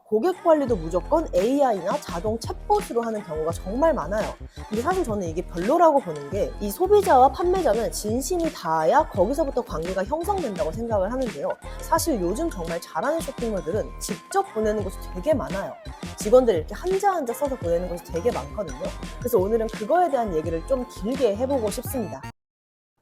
고객 관리도 무조건 AI나 자동 챗봇으로 하는 경우가 정말 많아요. 근데 사실 저는 이게 별로라고 보는 게 이 소비자와 판매자는 진심이 닿아야 거기서부터 관계가 형성된다고 생각을 하는데요. 사실 요즘 정말 잘하는 쇼핑몰들은 직접 보내는 곳이 되게 많아요. 직원들이 이렇게 한자 한자 써서 보내는 곳이 되게 많거든요. 그래서 오늘은 그거에 대한 얘기를 좀 길게 해보고 싶습니다.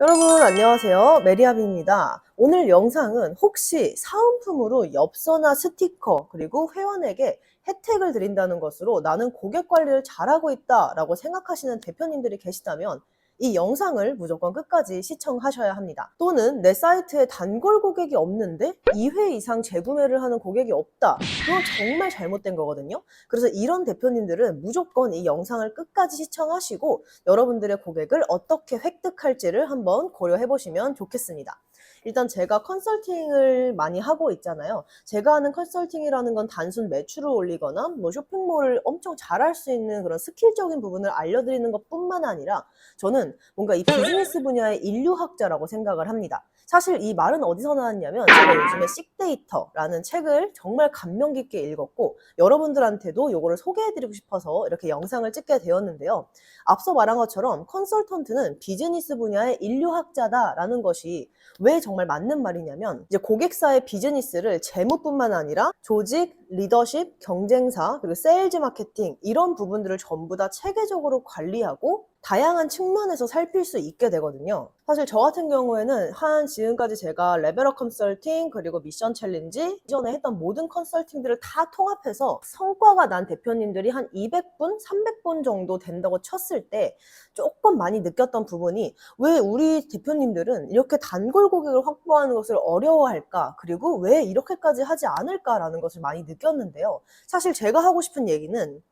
여러분 안녕하세요. 메리아빈입니다. 오늘 영상은 혹시 사은품으로 엽서나 스티커 그리고 회원에게 혜택을 드린다는 것으로 나는 고객 관리를 잘하고 있다 라고 생각하시는 대표님들이 계시다면 이 영상을 무조건 끝까지 시청하셔야 합니다. 또는 내 사이트에 단골 고객이 없는데 2회 이상 재구매를 하는 고객이 없다. 그건 정말 잘못된 거거든요. 그래서 이런 대표님들은 무조건 이 영상을 끝까지 시청하시고 여러분들의 고객을 어떻게 획득할지를 한번 고려해 보시면 좋겠습니다. 일단 제가 컨설팅을 많이 하고 있잖아요. 제가 하는 컨설팅이라는 건 단순 매출을 올리거나 뭐 쇼핑몰을 엄청 잘할 수 있는 그런 스킬적인 부분을 알려드리는 것뿐만 아니라 저는 뭔가 이 비즈니스 분야의 인류학자라고 생각을 합니다. 사실 이 말은 어디서 나왔냐면 제가 요즘에 씩데이터라는 책을 정말 감명 깊게 읽었고 여러분들한테도 이거를 소개해드리고 싶어서 이렇게 영상을 찍게 되었는데요. 앞서 말한 것처럼 컨설턴트는 비즈니스 분야의 인류학자다라는 것이 왜 정말 맞는 말이냐면 이제 고객사의 비즈니스를 재무뿐만 아니라 조직, 리더십, 경쟁사, 그리고 세일즈 마케팅 이런 부분들을 전부 다 체계적으로 관리하고 다양한 측면에서 살필 수 있게 되거든요. 사실 저 같은 경우에는 지금까지 제가 레벨업 컨설팅 그리고 미션 챌린지 이전에 했던 모든 컨설팅들을 다 통합해서 성과가 난 대표님들이 한 200분, 300분 정도 된다고 쳤을 때 조금 많이 느꼈던 부분이 왜 우리 대표님들은 이렇게 단골 고객을 확보하는 것을 어려워할까? 그리고 왜 이렇게까지 하지 않을까라는 것을 많이 느꼈는데요. 사실 제가 하고 싶은 얘기는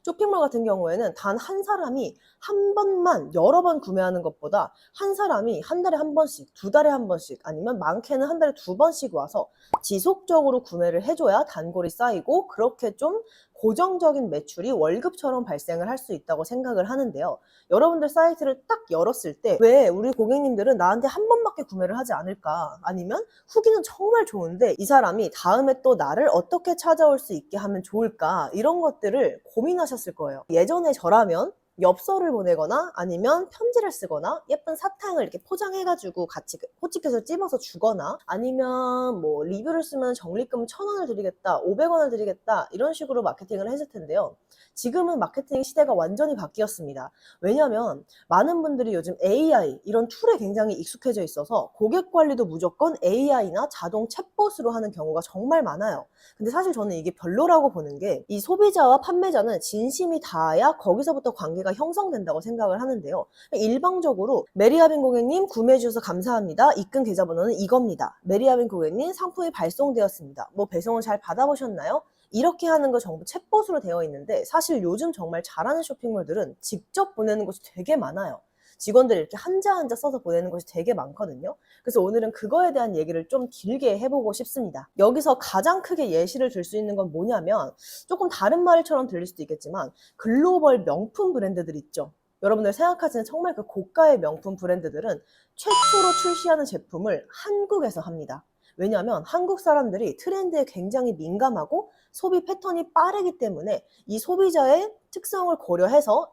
쇼핑몰 같은 경우에는 단 한 사람이 한 번만 여러 번 구매하는 것보다 한 사람이 한 달에 한 번씩, 두 달에 한 번씩 아니면 많게는 한 달에 두 번씩 와서 지속적으로 구매를 해줘야 단골이 쌓이고 그렇게 좀 고정적인 매출이 월급처럼 발생을 할 수 있다고 생각을 하는데요. 여러분들 사이트를 딱 열었을 때 왜 우리 고객님들은 나한테 한 번밖에 구매를 하지 않을까? 아니면 후기는 정말 좋은데 이 사람이 다음에 또 나를 어떻게 찾아올 수 있게 하면 좋을까? 이런 것들을 고민하셨을 거예요. 예전에 저라면 엽서를 보내거나 아니면 편지를 쓰거나 예쁜 사탕을 이렇게 포장해가지고 같이 포치켓을 찝어서 주거나 아니면 뭐 리뷰를 쓰면 적립금 1,000원을 드리겠다, 500원을 드리겠다 이런 식으로 마케팅을 했을 텐데요. 지금은 마케팅 시대가 완전히 바뀌었습니다. 왜냐하면 많은 분들이 요즘 AI 이런 툴에 굉장히 익숙해져 있어서 고객 관리도 무조건 AI나 자동 챗봇으로 하는 경우가 정말 많아요. 근데 사실 저는 이게 별로라고 보는 게 이 소비자와 판매자는 진심이 닿아야 거기서부터 관계가 형성된다고 생각을 하는데요. 일방적으로 메리아빈 고객님 구매해 주셔서 감사합니다. 입금 계좌번호는 이겁니다. 메리아빈 고객님 상품이 발송되었습니다. 뭐 배송을 잘 받아보셨나요? 이렇게 하는 거 전부 챗봇으로 되어 있는데 사실 요즘 정말 잘하는 쇼핑몰들은 직접 보내는 곳이 되게 많아요. 직원들이 이렇게 한자 한자 써서 보내는 것이 되게 많거든요. 그래서 오늘은 그거에 대한 얘기를 좀 길게 해보고 싶습니다. 여기서 가장 크게 예시를 들 수 있는 건 뭐냐면 조금 다른 말처럼 들릴 수도 있겠지만 글로벌 명품 브랜드들 있죠. 여러분들 생각하시는 정말 그 고가의 명품 브랜드들은 최초로 출시하는 제품을 한국에서 합니다. 왜냐하면 한국 사람들이 트렌드에 굉장히 민감하고 소비 패턴이 빠르기 때문에 이 소비자의 특성을 고려해서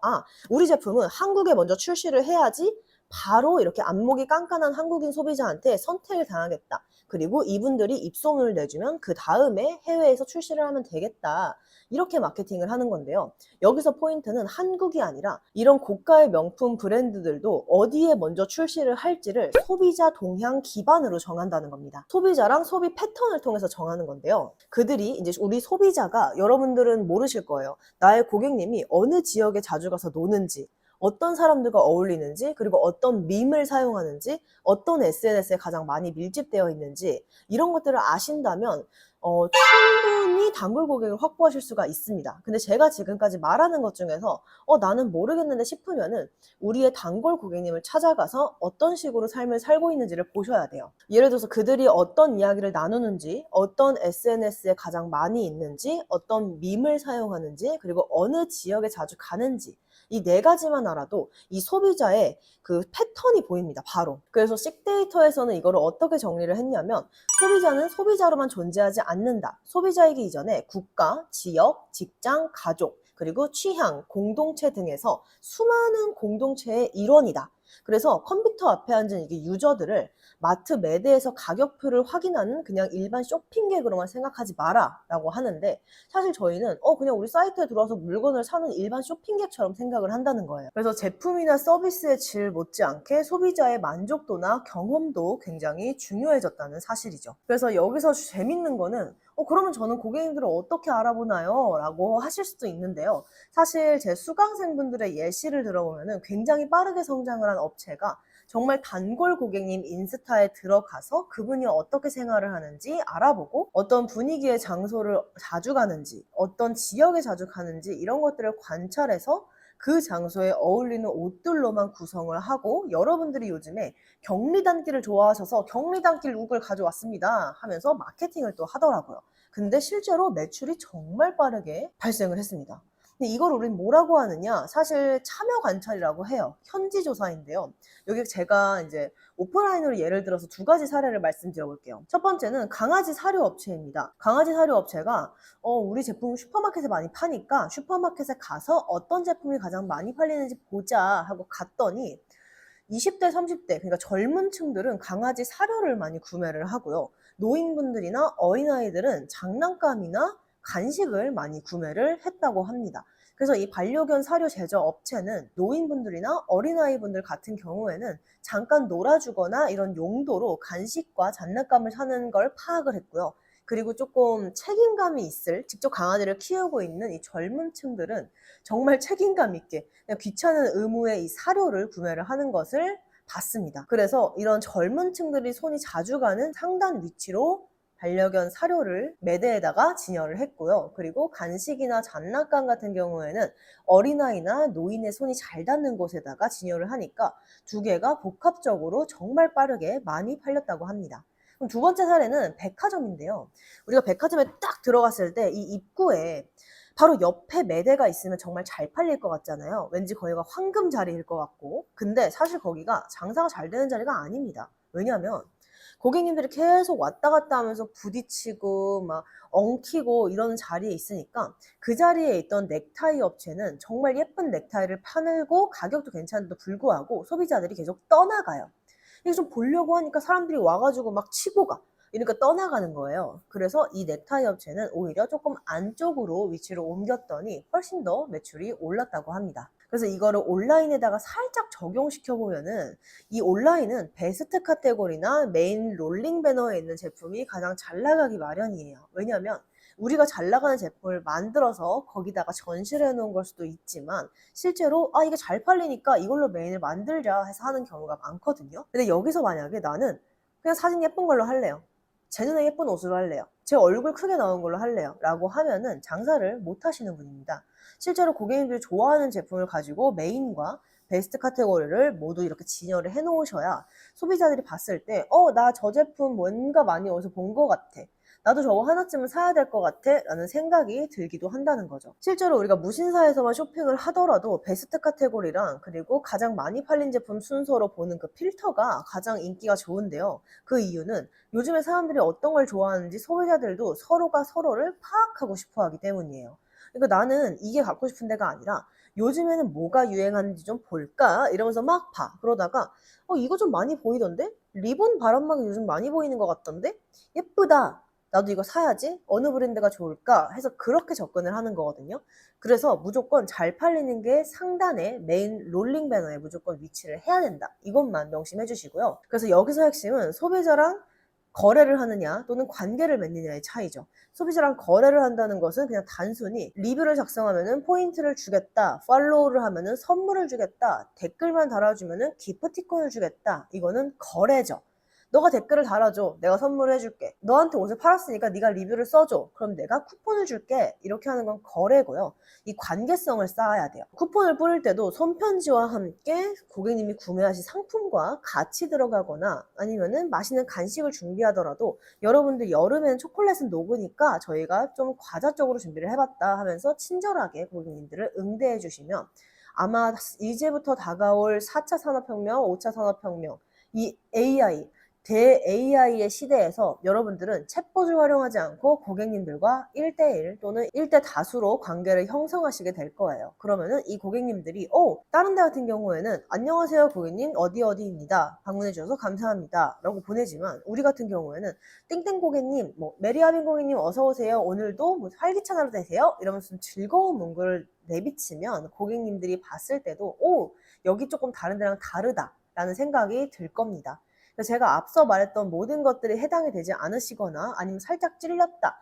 우리 제품은 한국에 먼저 출시를 해야지 바로 이렇게 안목이 깐깐한 한국인 소비자한테 선택을 당하겠다. 그리고 이분들이 입소문을 내주면 그 다음에 해외에서 출시를 하면 되겠다. 이렇게 마케팅을 하는 건데요. 여기서 포인트는 한국이 아니라 이런 고가의 명품 브랜드들도 어디에 먼저 출시를 할지를 소비자 동향 기반으로 정한다는 겁니다. 소비자랑 소비 패턴을 통해서 정하는 건데요. 그들이 이제 우리 소비자가 여러분들은 모르실 거예요. 나의 고객님이 어느 지역에 자주 가서 노는지, 어떤 사람들과 어울리는지, 그리고 어떤 밈을 사용하는지, 어떤 SNS에 가장 많이 밀집되어 있는지 이런 것들을 아신다면 충분히 단골 고객을 확보하실 수가 있습니다. 근데 제가 지금까지 말하는 것 중에서 나는 모르겠는데 싶으면은 우리의 단골 고객님을 찾아가서 어떤 식으로 삶을 살고 있는지를 보셔야 돼요. 예를 들어서 그들이 어떤 이야기를 나누는지, 어떤 SNS에 가장 많이 있는지, 어떤 밈을 사용하는지, 그리고 어느 지역에 자주 가는지 이 네 가지만 알아도 이 소비자의 그 패턴이 보입니다. 바로. 그래서 씩데이터에서는 이거를 어떻게 정리를 했냐면 소비자는 소비자로만 존재하지 않는다. 소비자이기 이전에 국가, 지역, 직장, 가족, 그리고 취향, 공동체 등에서 수많은 공동체의 일원이다. 그래서 컴퓨터 앞에 앉은 이게 유저들을 마트 매대에서 가격표를 확인하는 그냥 일반 쇼핑객으로만 생각하지 마라 라고 하는데, 사실 저희는 그냥 우리 사이트에 들어와서 물건을 사는 일반 쇼핑객처럼 생각을 한다는 거예요. 그래서 제품이나 서비스의 질 못지않게 소비자의 만족도나 경험도 굉장히 중요해졌다는 사실이죠. 그래서 여기서 재밌는 거는 그러면 저는 고객님들을 어떻게 알아보나요? 라고 하실 수도 있는데요. 사실 제 수강생분들의 예시를 들어보면 굉장히 빠르게 성장을 한 업체가 정말 단골 고객님 인스타에 들어가서 그분이 어떻게 생활을 하는지 알아보고, 어떤 분위기의 장소를 자주 가는지, 어떤 지역에 자주 가는지, 이런 것들을 관찰해서 그 장소에 어울리는 옷들로만 구성을 하고, 여러분들이 요즘에 격리단길을 좋아하셔서 격리단길 룩을 가져왔습니다 하면서 마케팅을 또 하더라고요. 근데 실제로 매출이 정말 빠르게 발생을 했습니다. 근데 이걸 우린 뭐라고 하느냐? 사실 참여 관찰이라고 해요. 현지 조사인데요. 여기 제가 이제 오프라인으로 예를 들어서 두 가지 사례를 말씀드려 볼게요. 첫 번째는 강아지 사료 업체입니다. 강아지 사료 업체가 우리 제품 슈퍼마켓에 많이 파니까 슈퍼마켓에 가서 어떤 제품이 가장 많이 팔리는지 보자 하고 갔더니 20대, 30대, 그러니까 젊은 층들은 강아지 사료를 많이 구매를 하고요. 노인분들이나 어린아이들은 장난감이나 간식을 많이 구매를 했다고 합니다. 그래서 이 반려견 사료 제조 업체는 노인분들이나 어린아이분들 같은 경우에는 잠깐 놀아주거나 이런 용도로 간식과 장난감을 사는 걸 파악을 했고요. 그리고 조금 책임감이 있을, 직접 강아지를 키우고 있는 이 젊은 층들은 정말 책임감 있게 그냥 귀찮은 의무의 이 사료를 구매를 하는 것을 봤습니다. 그래서 이런 젊은 층들이 손이 자주 가는 상단 위치로 반려견 사료를 매대에다가 진열을 했고요. 그리고 간식이나 장난감 같은 경우에는 어린아이나 노인의 손이 잘 닿는 곳에다가 진열을 하니까 두 개가 복합적으로 정말 빠르게 많이 팔렸다고 합니다. 그럼 두 번째 사례는 백화점인데요. 우리가 백화점에 딱 들어갔을 때 이 입구에 바로 옆에 매대가 있으면 정말 잘 팔릴 것 같잖아요. 왠지 거기가 황금 자리일 것 같고. 근데 사실 거기가 장사가 잘 되는 자리가 아닙니다. 왜냐하면 고객님들이 계속 왔다 갔다 하면서 부딪히고 막 엉키고 이러는 자리에 있으니까 그 자리에 있던 넥타이 업체는 정말 예쁜 넥타이를 파늘고 가격도 괜찮은데도 불구하고 소비자들이 계속 떠나가요. 이게 좀 보려고 하니까 사람들이 와가지고 막 치고 가. 이러니까 떠나가는 거예요. 그래서 이 넥타이 업체는 오히려 조금 안쪽으로 위치를 옮겼더니 훨씬 더 매출이 올랐다고 합니다. 그래서 이거를 온라인에다가 살짝 적용시켜 보면은 이 온라인은 베스트 카테고리나 메인 롤링 배너에 있는 제품이 가장 잘 나가기 마련이에요. 왜냐하면 우리가 잘 나가는 제품을 만들어서 거기다가 전시를 해놓은 걸 수도 있지만 실제로 이게 잘 팔리니까 이걸로 메인을 만들자 해서 하는 경우가 많거든요. 근데 여기서 만약에 나는 그냥 사진 예쁜 걸로 할래요. 제 눈에 예쁜 옷으로 할래요. 제 얼굴 크게 나온 걸로 할래요. 라고 하면은 장사를 못 하시는 분입니다. 실제로 고객님들이 좋아하는 제품을 가지고 메인과 베스트 카테고리를 모두 이렇게 진열을 해 놓으셔야 소비자들이 봤을 때 나 저 제품 뭔가 많이 어디서 본 것 같아. 나도 저거 하나쯤은 사야 될 것 같아 라는 생각이 들기도 한다는 거죠. 실제로 우리가 무신사에서만 쇼핑을 하더라도 베스트 카테고리랑 그리고 가장 많이 팔린 제품 순서로 보는 그 필터가 가장 인기가 좋은데요. 그 이유는 요즘에 사람들이 어떤 걸 좋아하는지 소비자들도 서로가 서로를 파악하고 싶어 하기 때문이에요. 그러니까 나는 이게 갖고 싶은 데가 아니라 요즘에는 뭐가 유행하는지 좀 볼까? 이러면서 막 봐. 그러다가 이거 좀 많이 보이던데? 리본 바람막이 요즘 많이 보이는 것 같던데? 예쁘다. 나도 이거 사야지? 어느 브랜드가 좋을까? 해서 그렇게 접근을 하는 거거든요. 그래서 무조건 잘 팔리는 게 상단에 메인 롤링 배너에 무조건 위치를 해야 된다. 이것만 명심해 주시고요. 그래서 여기서 핵심은 소비자랑 거래를 하느냐 또는 관계를 맺느냐의 차이죠. 소비자랑 거래를 한다는 것은 그냥 단순히 리뷰를 작성하면은 포인트를 주겠다, 팔로우를 하면은 선물을 주겠다, 댓글만 달아주면은 기프티콘을 주겠다. 이거는 거래죠. 너가 댓글을 달아줘. 내가 선물을 해줄게. 너한테 옷을 팔았으니까 네가 리뷰를 써줘. 그럼 내가 쿠폰을 줄게. 이렇게 하는 건 거래고요. 이 관계성을 쌓아야 돼요. 쿠폰을 뿌릴 때도 손편지와 함께 고객님이 구매하신 상품과 같이 들어가거나 아니면은 맛있는 간식을 준비하더라도 여러분들 여름에는 초콜릿은 녹으니까 저희가 좀 과자 쪽으로 준비를 해봤다 하면서 친절하게 고객님들을 응대해 주시면 아마 이제부터 다가올 4차 산업혁명, 5차 산업혁명, 이 AI 대 AI의 시대에서 여러분들은 챗봇을 활용하지 않고 고객님들과 1대1 또는 1대 다수로 관계를 형성하시게 될 거예요. 그러면은 이 고객님들이 다른 데 같은 경우에는 안녕하세요 고객님 어디 어디입니다. 방문해 주셔서 감사합니다. 라고 보내지만 우리 같은 경우에는 땡땡 고객님, 메리아빈 고객님 어서 오세요. 오늘도 활기찬 하루 되세요. 이러면서 좀 즐거운 문구를 내비치면 고객님들이 봤을 때도 여기 조금 다른 데랑 다르다 라는 생각이 들 겁니다. 제가 앞서 말했던 모든 것들이 해당이 되지 않으시거나 아니면 살짝 찔렸다.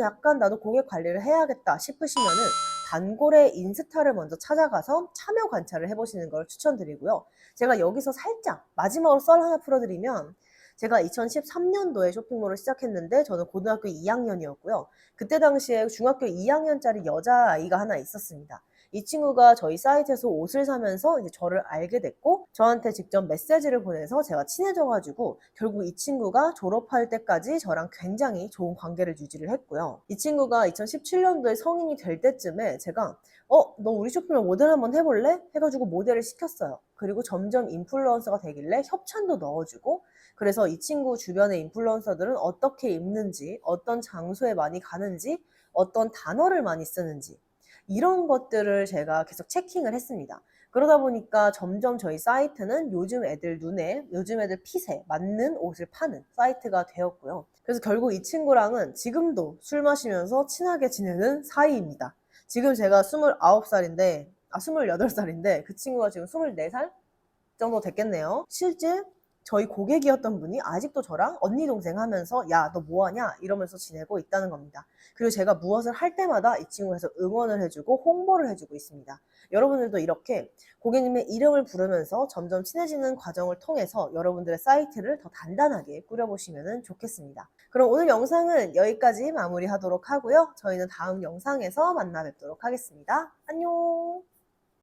약간 나도 고객 관리를 해야겠다 싶으시면은 단골의 인스타를 먼저 찾아가서 참여 관찰을 해보시는 걸 추천드리고요. 제가 여기서 살짝 마지막으로 썰 하나 풀어드리면 제가 2013년도에 쇼핑몰을 시작했는데 저는 고등학교 2학년이었고요. 그때 당시에 중학교 2학년짜리 여자아이가 하나 있었습니다. 이 친구가 저희 사이트에서 옷을 사면서 이제 저를 알게 됐고 저한테 직접 메시지를 보내서 제가 친해져가지고 결국 이 친구가 졸업할 때까지 저랑 굉장히 좋은 관계를 유지를 했고요. 이 친구가 2017년도에 성인이 될 때쯤에 제가 너 우리 쇼핑몰 모델 한번 해볼래? 해가지고 모델을 시켰어요. 그리고 점점 인플루언서가 되길래 협찬도 넣어주고 그래서 이 친구 주변의 인플루언서들은 어떻게 입는지 어떤 장소에 많이 가는지 어떤 단어를 많이 쓰는지 이런 것들을 제가 계속 체킹을 했습니다. 그러다 보니까 점점 저희 사이트는 요즘 애들 눈에, 요즘 애들 핏에 맞는 옷을 파는 사이트가 되었고요. 그래서 결국 이 친구랑은 지금도 술 마시면서 친하게 지내는 사이입니다. 지금 제가 29살인데, 28살인데 그 친구가 지금 24살 정도 됐겠네요. 실제 저희 고객이었던 분이 아직도 저랑 언니 동생 하면서 야, 너 뭐하냐? 이러면서 지내고 있다는 겁니다. 그리고 제가 무엇을 할 때마다 이 친구에서 응원을 해주고 홍보를 해주고 있습니다. 여러분들도 이렇게 고객님의 이름을 부르면서 점점 친해지는 과정을 통해서 여러분들의 사이트를 더 단단하게 꾸려보시면 좋겠습니다. 그럼 오늘 영상은 여기까지 마무리하도록 하고요. 저희는 다음 영상에서 만나 뵙도록 하겠습니다. 안녕!